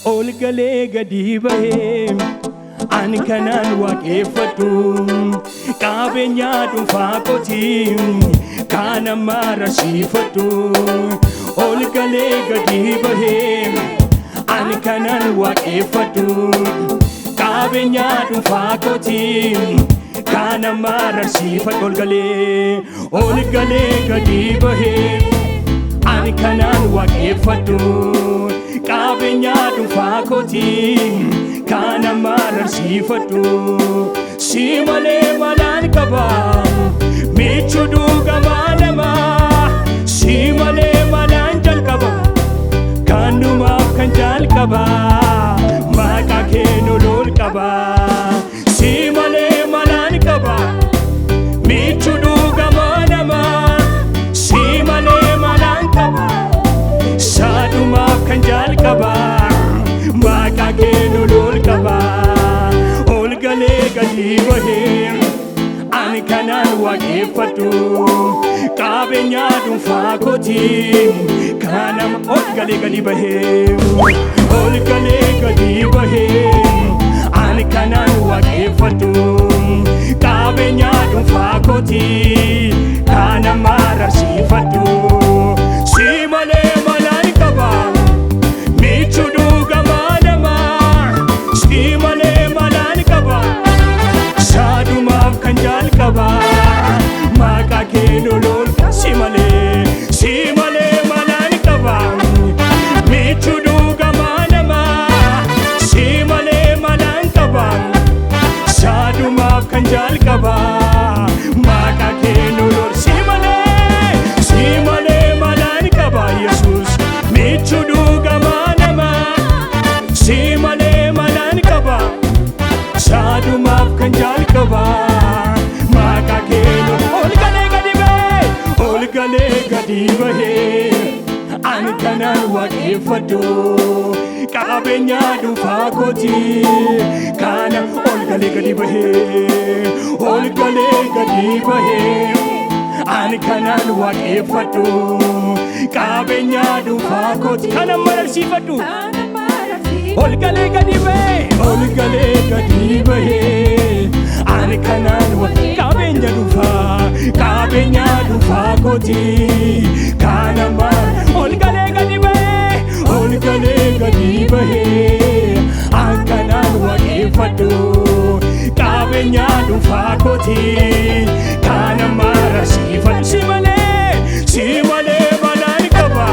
ol galee gadi bahee ani kanaan waaqeffadhu qabeenyaa dhuunfaa kootii kana mararsiifadhu ol galee gadi bahee ani kanaan waaqeffadhu qabeenyaa dhuunfaa kootii kana mararsiifadhu ol galee gadi bahee ani kanaan waaqeffadhu qabeenyaa dhuunfaa kootii kana mararsiifadhu si malee malaan qaba michuu dhugamaa namaa si malee malaan jalqaba kanumaaf kan jalqaba maqaa kee ol qaba si malee malaan qaba michuu dhugamaa namaa si malee malaan qaba sadumaaf kan jalqaba maqaa kee ol qaba ol galee gadi bahee ani kanaan waaqeffadhu qabeenyaa dhuunfaa kootii kana ol galee gadi bahee ol galee gadi bahee ani kanaan waaqeffadhu qabeenyaa dhuunfaa kootii kana mararsiifadhu si malee malaan qaba michuu dhugamaa namaa si malee malaan qaba sadumaaf kan jalqaba maqaa kee ol si malee malaan qaba michuu dhugamaa namaa si malee malaan qaba sadumaaf kan jalqaba maqaa kee ol si malee malaan qaba Yesuus michuu dhugamaa namaa si malee malaan qaba sadumaaf kan jalqaba maqaa kee ol galee gadi bahee ol galee gadi bahee ani kanaan waaqeffadhu qabeenyaa dhuunfaa kootii kana ol galee gadi bahee ol galee gadi bahee ani kanaan waaqeffadhu qabeenyaa dhuunfaa kootii kana mararsiifadhu ol galee gadi bahee ol galee gadi bahee ani kanaan qabeenyaa dhuunfaa kootii kana ol galee gadi bahee ol galee gadi bahee ani kanaan waaqeffadhu qabeenyaa dhuunfaa kootii kana mararsiifadhu si malee malaan qaba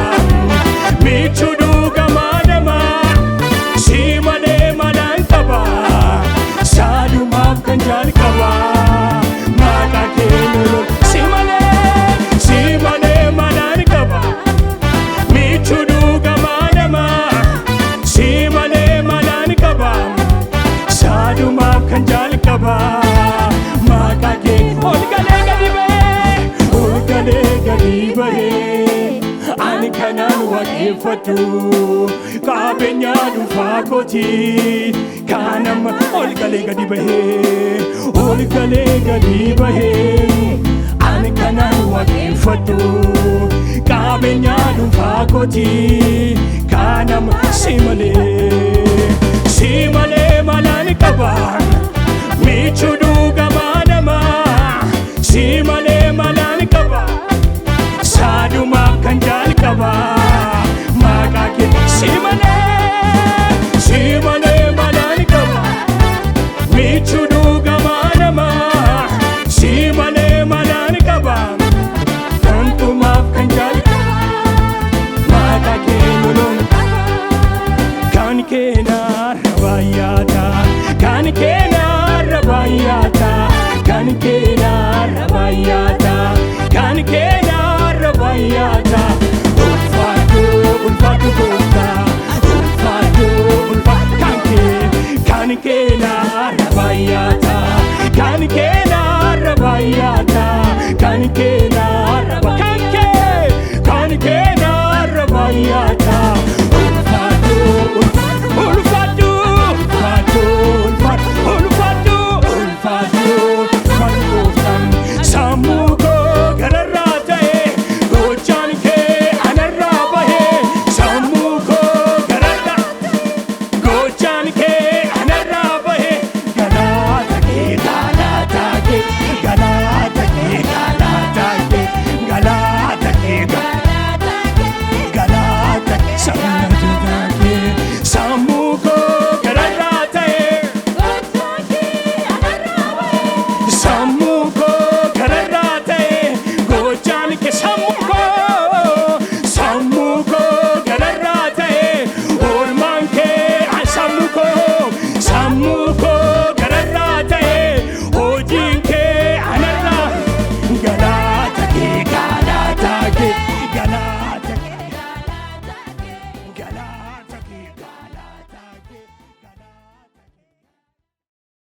michuu dhugamaa namaa si malee malaan qaba sadumaaf kan jalqaba maqaa kee ol si malee malaan qaba michuu dhugamaa namaa si malee malaan qaba sadumaaf kan jalqaba maqaa kee ol galee gadi bahee ol galee gadi bahee ani kanaan waaqeffadhu qabeenyaa dhuunfaa kootii kana ol galee gadi bahee ol galee gadi bahee ani kanaan waaqeffadhu qabeenyaa dhuunfaa kootii kana si malee